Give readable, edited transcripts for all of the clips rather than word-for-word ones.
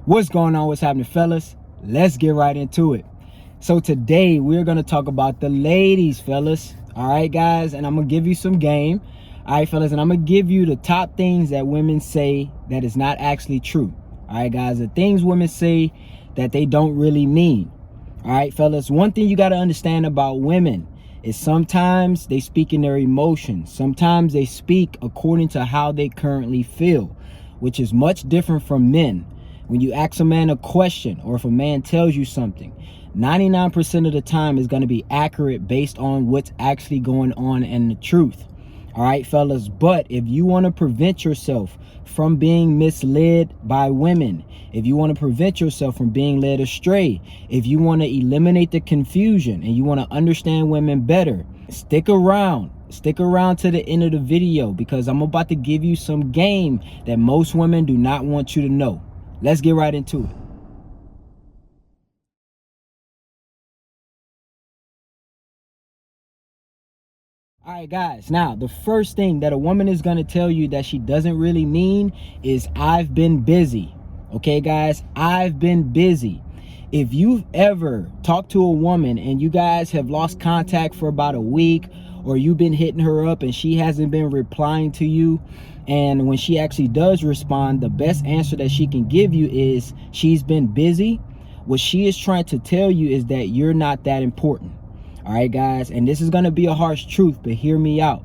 What's going on? What's happening, fellas? Let's get right into it. So today we're going to talk about the ladies, fellas. All right, guys, and I'm going to give you some game. All right, fellas, and I'm going to give you the top things that women say that is not actually true. All right, guys, the things women say that they don't really mean. All right, fellas, one thing you got to understand about women is sometimes they speak in their emotions. Sometimes they speak according to how they currently feel, which is much different from men. When you ask a man a question, or if a man tells you something, 99% of the time is going to be accurate based on what's actually going on and the truth. All right, fellas, but if you want to prevent yourself from being misled by women, if you want to prevent yourself from being led astray, if you want to eliminate the confusion and you want to understand women better, stick around to the end of the video, because I'm about to give you some game that most women do not want you to know. Let's get right into it. All right, guys, now the first thing that a woman is going to tell you that she doesn't really mean is I've been busy. Okay, guys, I've been busy. If you've ever talked to a woman and you guys have lost contact for about a week, or you've been hitting her up and she hasn't been replying to you, and when she actually does respond, the best answer that she can give you is she's been busy, what she is trying to tell you is that you're not that important. All right, guys, and this is going to be a harsh truth, but hear me out.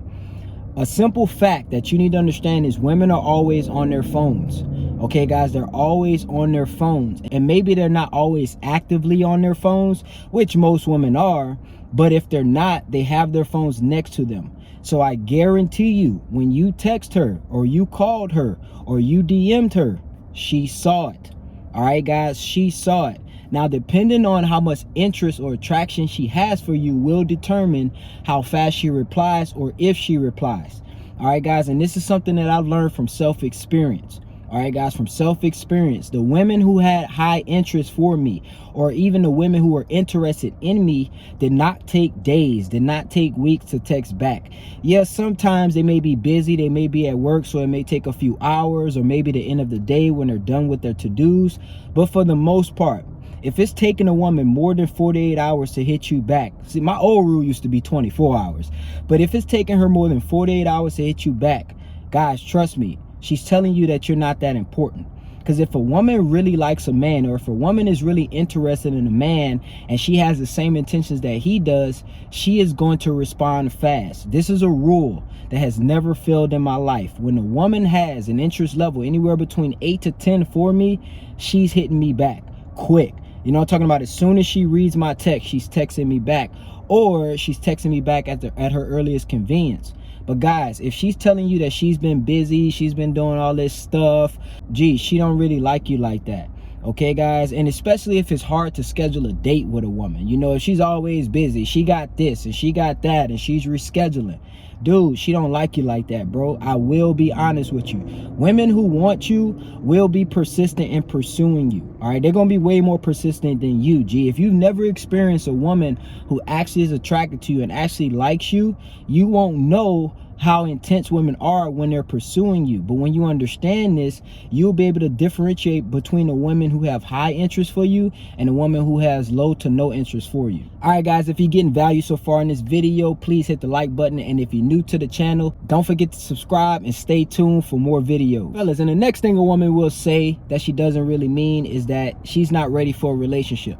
A simple fact that you need to understand is women are always on their phones. Okay, guys, they're always on their phones, and maybe they're not always actively on their phones, which most women are, but if they're not, they have their phones next to them. So I guarantee you, when you text her or you called her or you DM'd her, she saw it. All right, guys, she saw it. Now, depending on how much interest or attraction she has for you will determine how fast she replies or if she replies. All right, guys, and this is something that I've learned from self-experience. All right, guys, from self-experience, the women who had high interest for me, or even the women who were interested in me, did not take days, did not take weeks to text back. Yes, sometimes they may be busy, they may be at work, so it may take a few hours or maybe the end of the day when they're done with their to-dos. But for the most part, if it's taking a woman more than 48 hours to hit you back, see, my old rule used to be 24 hours, but if it's taking her more than 48 hours to hit you back, guys, trust me, she's telling you that you're not that important. Because if a woman really likes a man, or if a woman is really interested in a man and she has the same intentions that he does, she is going to respond fast. This is a rule that has never failed in my life. When a woman has an interest level anywhere between 8 to 10 for me, she's hitting me back quick. You know what I'm talking about? As soon as she reads my text, she's texting me back, or she's texting me back at her earliest convenience. But guys, if she's telling you that she's been busy, she's been doing all this stuff, gee, she don't really like you like that. Okay, guys, and especially if it's hard to schedule a date with a woman. You know, if she's always busy, she got this and she got that and she's rescheduling. Dude, she don't like you like that, bro. I will be honest with you. Women who want you will be persistent in pursuing you. All right, they're gonna be way more persistent than you, G. If you've never experienced a woman who actually is attracted to you and actually likes you, you won't know how intense women are when they're pursuing you. But when you understand this, you'll be able to differentiate between the women who have high interest for you and the woman who has low to no interest for you. All right, guys, if you're getting value so far in this video, please hit the like button. And if you're new to the channel, don't forget to subscribe and stay tuned for more videos. Fellas, and the next thing a woman will say that she doesn't really mean is that she's not ready for a relationship.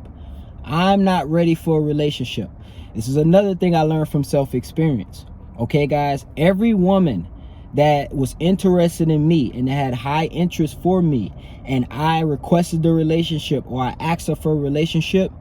I'm not ready for a relationship. This is another thing I learned from self-experience. Okay, guys, every woman that was interested in me and had high interest for me, and I requested the relationship or I asked her for a relationship,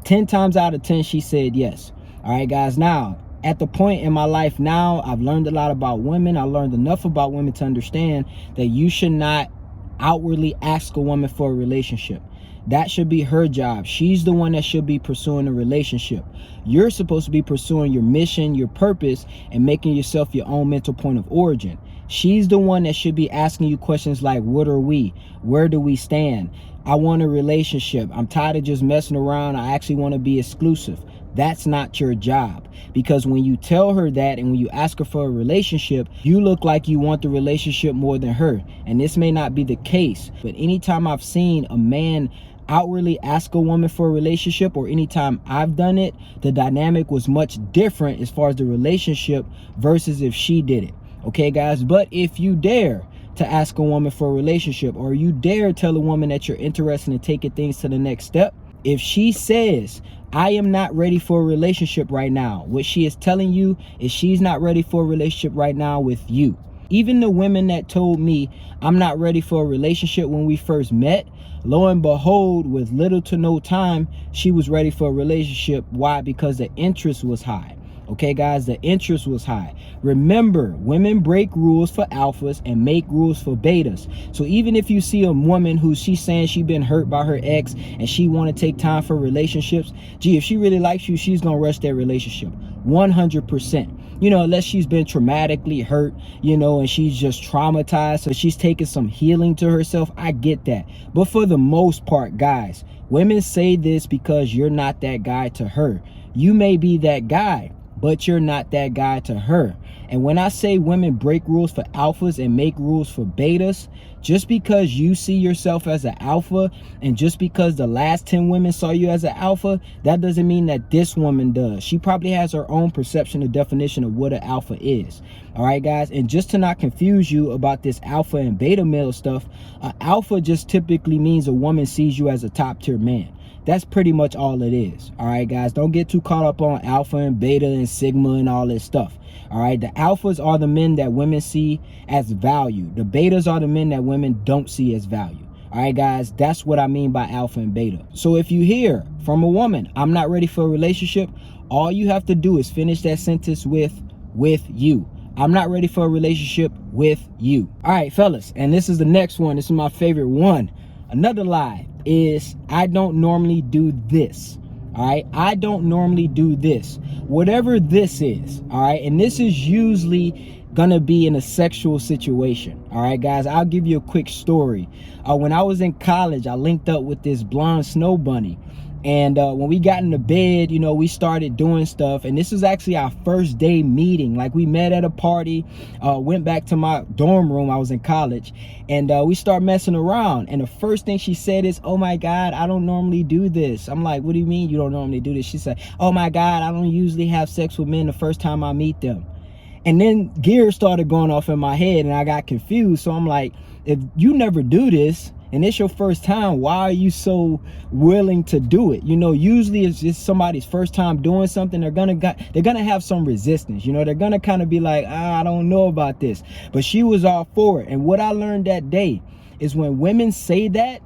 10 times out of 10, she said yes. All right, guys, now, at the point in my life now, I've learned a lot about women. I learned enough about women to understand that you should not outwardly ask a woman for a relationship. That should be her job. She's the one that should be pursuing a relationship. You're supposed to be pursuing your mission, your purpose, and making yourself your own mental point of origin. She's the one that should be asking you questions like, what are we? Where do we stand? I want a relationship. I'm tired of just messing around. I actually want to be exclusive. That's not your job. Because when you tell her that and when you ask her for a relationship, you look like you want the relationship more than her. And this may not be the case, but anytime I've seen a man outwardly ask a woman for a relationship, or anytime I've done it, the dynamic was much different as far as the relationship versus if she did it. Okay, guys? But if you dare to ask a woman for a relationship, or you dare tell a woman that you're interested in taking things to the next step, if she says, I am not ready for a relationship right now, what she is telling you is she's not ready for a relationship right now with you. Even the women that told me I'm not ready for a relationship when we first met, lo and behold, with little to no time, she was ready for a relationship. Why? Because the interest was high. Okay, guys, the interest was high. Remember, women break rules for alphas and make rules for betas. So even if you see a woman who she's saying she been hurt by her ex and she want to take time for relationships, gee, if she really likes you, she's gonna rush that relationship 100%. You know, unless she's been traumatically hurt, you know, and she's just traumatized, so she's taking some healing to herself. I get that. But for the most part, guys, women say this because you're not that guy to her. You may be that guy, but you're not that guy to her. And when I say women break rules for alphas and make rules for betas, just because you see yourself as an alpha and just because the last 10 women saw you as an alpha, that doesn't mean that this woman does. She probably has her own perception or definition of what an alpha is. All right, guys. And just to not confuse you about this alpha and beta male stuff, alpha just typically means a woman sees you as a top tier man. That's pretty much all it is. All right, guys, don't get too caught up on alpha and beta and sigma and all this stuff. All right, the alphas are the men that women see as value. The betas are the men that women don't see as value. All right, guys, that's what I mean by alpha and beta. So if you hear from a woman, I'm not ready for a relationship, all you have to do is finish that sentence with you. I'm not ready for a relationship with you. All right, fellas, and this is the next one. This is my favorite one. Another lie is, I don't normally do this. All right, I don't normally do this. Whatever this is, all right, and this is usually gonna be in a sexual situation. All right, guys, I'll give you a quick story. When I was in college, I linked up with this blonde snow bunny. And when we got into bed, you know, we started doing stuff. And this was actually our first day meeting. Like, we met at a party, went back to my dorm room. I was in college. And we started messing around. And the first thing she said is, oh, my God, I don't normally do this. I'm like, what do you mean you don't normally do this? She said, oh, my God, I don't usually have sex with men the first time I meet them. And then gears started going off in my head and I got confused. So I'm like, if you never do this, and it's your first time, why are you so willing to do it? You know, usually it's just somebody's first time doing something. They're gonna have some resistance. You know, they're gonna kind of be like, I don't know about this. But she was all for it. And what I learned that day is when women say that,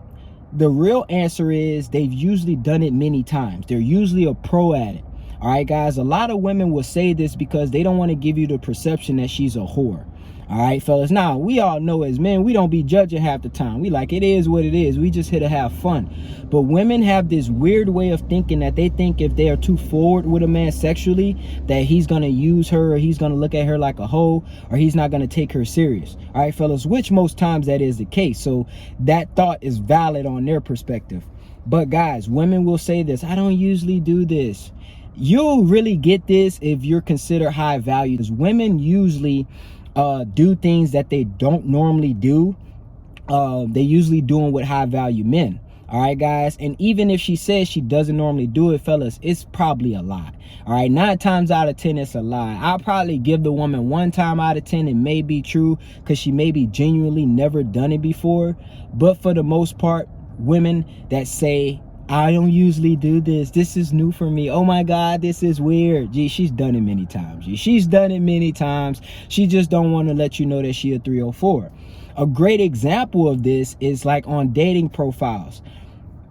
the real answer is they've usually done it many times. They're usually a pro at it. All right, guys, a lot of women will say this because they don't want to give you the perception that she's a whore. All right, fellas. Now, we all know as men, we don't be judging half the time. We like, it is what it is. We just here to have fun. But women have this weird way of thinking that they think if they are too forward with a man sexually, that he's going to use her, or he's going to look at her like a hoe, or he's not going to take her serious. All right, fellas, which most times that is the case. So that thought is valid on their perspective. But guys, women will say this, I don't usually do this. You'll really get this if you're considered high value, because women usually do things that they don't normally do. They usually doing with high value men. All right, guys. And even if she says she doesn't normally do it, fellas, it's probably a lie. All right, 9 times out of 10, it's a lie. I'll probably give the woman 1 time out of 10 it may be true, because she may be genuinely never done it before. But for the most part, women that say, I don't usually do this, this is new for me, oh my God, this is weird, gee, she's done it many times. She's done it many times. She just don't want to let you know that she a 304. A great example of this is like on dating profiles.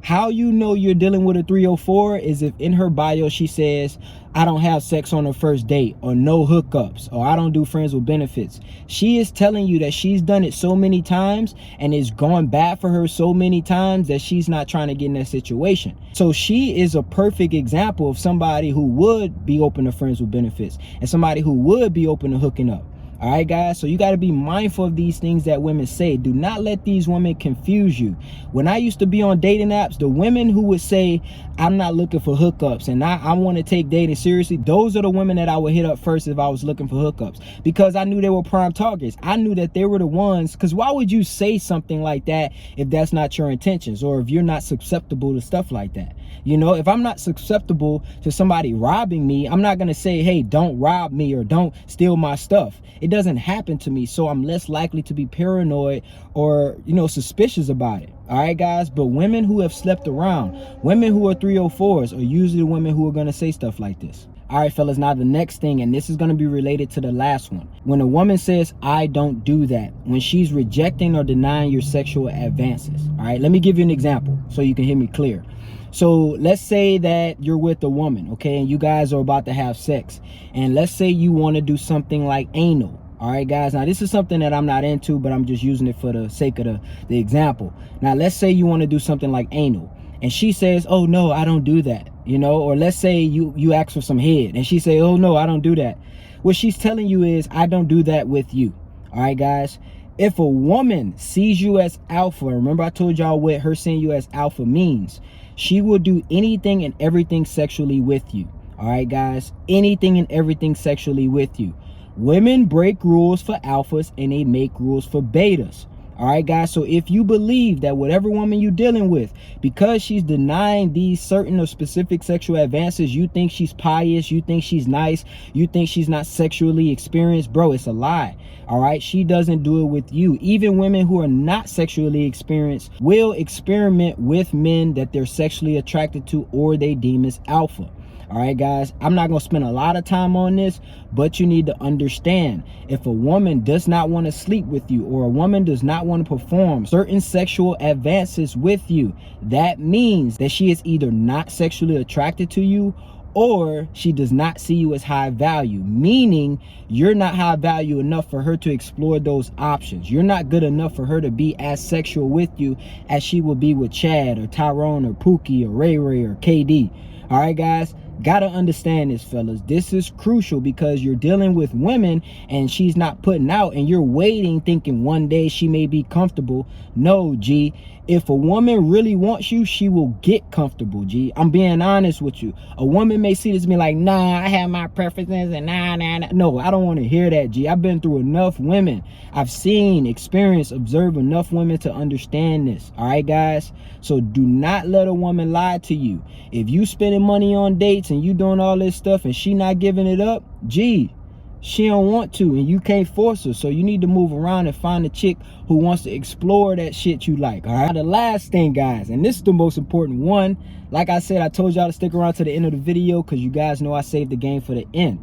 How you know you're dealing with a 304 is if in her bio she says, I don't have sex on the first date, or no hookups, or I don't do friends with benefits. She is telling you that she's done it so many times and it's gone bad for her so many times that she's not trying to get in that situation. So she is a perfect example of somebody who would be open to friends with benefits and somebody who would be open to hooking up. All right, guys, so you got to be mindful of these things that women say. Do not let these women confuse you. When I used to be on dating apps, the women who would say, I'm not looking for hookups and I want to take dating seriously, those are the women that I would hit up first if I was looking for hookups, because I knew they were prime targets. I knew that they were the ones, because why would you say something like that if that's not your intentions, or if you're not susceptible to stuff like that? You know, if I'm not susceptible to somebody robbing me, I'm not going to say, hey, don't rob me or don't steal my stuff. It doesn't happen to me, so I'm less likely to be paranoid or, you know, suspicious about it. All right, guys. But women who have slept around, women who are 304s, are usually the women who are going to say stuff like this. All right, fellas, now the next thing, and this is going to be related to the last one. When a woman says, I don't do that, when she's rejecting or denying your sexual advances. All right, let me give you an example so you can hear me clear. So let's say that you're with a woman, okay, and you guys are about to have sex. And let's say you want to do something like anal. All right, guys. Now, this is something that I'm not into, but I'm just using it for the sake of the example. Now, let's say you want to do something like anal. And she says, oh, no, I don't do that. You know, or let's say you ask for some head and she say, oh, no, I don't do that. What she's telling you is, I don't do that with you. All right, guys. If a woman sees you as alpha, remember I told y'all what her seeing you as alpha means. She will do anything and everything sexually with you. All right, guys, anything and everything sexually with you. Women break rules for alphas and they make rules for betas. All right, guys. So if you believe that whatever woman you're dealing with, because she's denying these certain or specific sexual advances, you think she's pious, you think she's nice, you think she's not sexually experienced, bro, it's a lie. All right. She doesn't do it with you. Even women who are not sexually experienced will experiment with men that they're sexually attracted to or they deem as alpha. All right, guys, I'm not going to spend a lot of time on this, but you need to understand, if a woman does not want to sleep with you, or a woman does not want to perform certain sexual advances with you, that means that she is either not sexually attracted to you, or she does not see you as high value, meaning you're not high value enough for her to explore those options. You're not good enough for her to be as sexual with you as she will be with Chad or Tyrone or Pookie or Ray Ray or KD. All right, guys. Gotta understand this, fellas. This is crucial because you're dealing with women and she's not putting out, and you're waiting thinking one day she may be comfortable. No, G. If a woman really wants you, she will get comfortable, G. I'm being honest with you. A woman may see this and be like, nah, I have my preferences and nah. No, I don't want to hear that, G. I've been through enough women. I've seen, experienced, observed enough women to understand this. All right, guys? So do not let a woman lie to you. If you spending money on dates and you doing all this stuff and she not giving it up, G, she don't want to and you can't force her. So you need to move around and find a chick who wants to explore that shit you like. All right, the last thing, guys, and this is the most important one. Like I said, I told y'all to stick around to the end of the video because you guys know I saved the game for the end.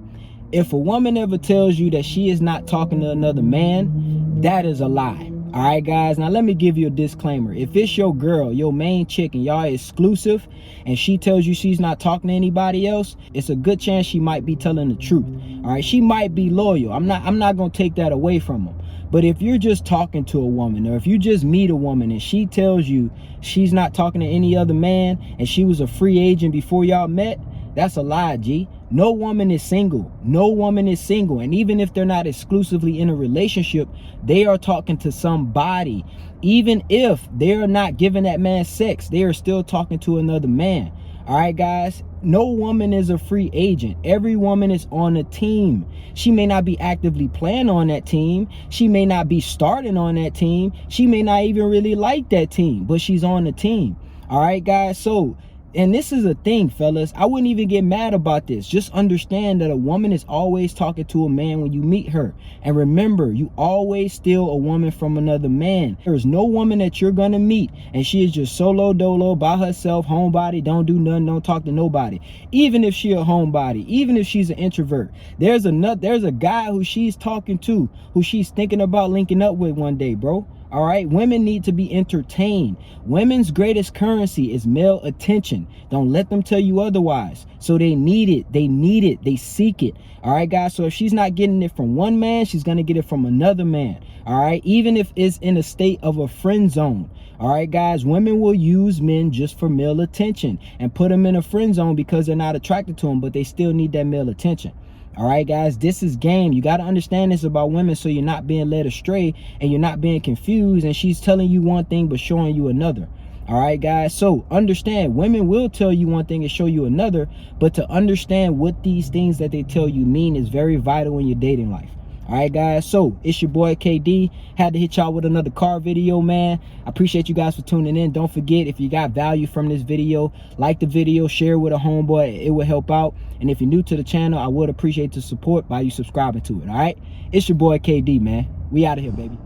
If a woman ever tells you that she is not talking to another man, that is a lie. All right, guys. Now let me give you a disclaimer. If it's your girl, your main chick, and y'all exclusive, and she tells you she's not talking to anybody else, it's a good chance she might be telling the truth. All right, she might be loyal. I'm not gonna take that away from them. But if you're just talking to a woman, or if you just meet a woman and she tells you she's not talking to any other man and she was a free agent before y'all met, that's a lie, G. No woman is single. No woman is single. And even if they're not exclusively in a relationship, they are talking to somebody. Even if they're not giving that man sex, they are still talking to another man. All right, guys. No woman is a free agent. Every woman is on a team. She may not be actively playing on that team. She may not be starting on that team. She may not even really like that team, but she's on the team. All right, guys. So, and this is a thing, fellas. I wouldn't even get mad about this. Just understand that a woman is always talking to a man when you meet her. And remember, you always steal a woman from another man. There's no woman that you're going to meet and she is just solo dolo by herself, homebody, don't do nothing, don't talk to nobody. Even if she a homebody, even if she's an introvert, there's a guy who she's talking to, who she's thinking about linking up with one day, bro. All right, women need to be entertained. Women's greatest currency is male attention. Don't let them tell you otherwise. So they need it. They need it. They seek it. All right, guys. So if she's not getting it from one man, she's going to get it from another man. All right. Even if it's in a state of a friend zone. All right, guys. Women will use men just for male attention and put them in a friend zone because they're not attracted to them, but they still need that male attention. All right, guys, this is game. You got to understand this about women so you're not being led astray and you're not being confused and she's telling you one thing but showing you another. All right, guys, so understand, women will tell you one thing and show you another, but to understand what these things that they tell you mean is very vital in your dating life. All right, guys, so it's your boy KD. Had to hit y'all with another car video, man. I appreciate you guys for tuning in. Don't forget, if you got value from this video, like the video, share it with a homeboy. It will help out. And if you're new to the channel, I would appreciate the support by you subscribing to it. All right, it's your boy KD, man. We out of here, baby.